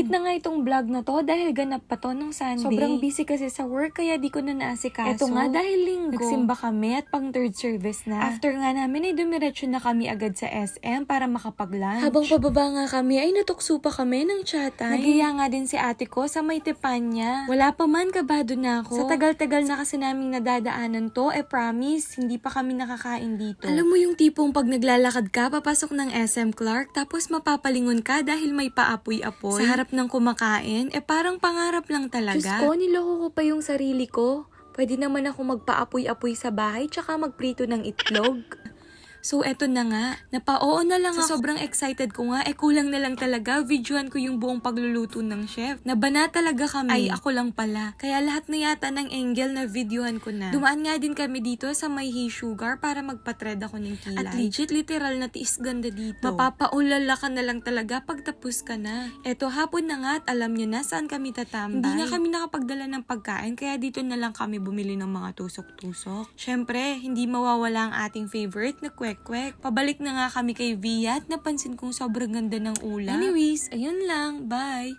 Late na nga itong vlog na to dahil ganap pa to nung Sunday. Sobrang busy kasi sa work kaya di ko na naasikaso. Eto nga dahil linggo, nagsimba kami at pang third service na. After nga namin ay dumiretso na kami agad sa SM para makapag-lunch. Habang pababa nga kami ay natukso pa kami ng chat time. Nagiya nga din si ate ko sa may tipan niya. Wala pa man, kabado na ako. Sa tagal-tagal na kasi naming nadadaanan to, promise, hindi pa kami nakakain dito. Alam mo yung tipong pag naglalakad ka, papasok ng SM Clark, tapos mapapalingon ka dahil may paapoy-apoy sa harap ng kumakain, parang pangarap lang talaga. Diyos ko, niloko ko pa yung sarili ko. Pwede naman ako magpaapoy-apoy sa bahay, tsaka magprito ng itlog. So, eto na nga. Napa-oo na lang ako. Sobrang excited ko nga. Kulang na lang talaga. Videoan ko yung buong pagluluto ng chef. Nabana talaga kami. Ay, ako lang pala. Kaya lahat na yata ng angle na videoan ko na. Dumaan nga din kami dito sa may Hey Sugar para magpa-thread ako ng kilay. At legit, literal na tiis ganda dito. Mapapaulala ka na lang talaga pag tapos ka na. Eto, hapon na nga at alam nyo na saan kami tatambay. Hindi nga kami nakapagdala ng pagkain, kaya dito na lang kami bumili ng mga tusok-tusok. Syempre, hindi mawawala ang ating favorite na kwek. Pabalik na nga kami kay Via at napansin kong sobrang ganda ng ulam. Anyways, ayun lang. Bye!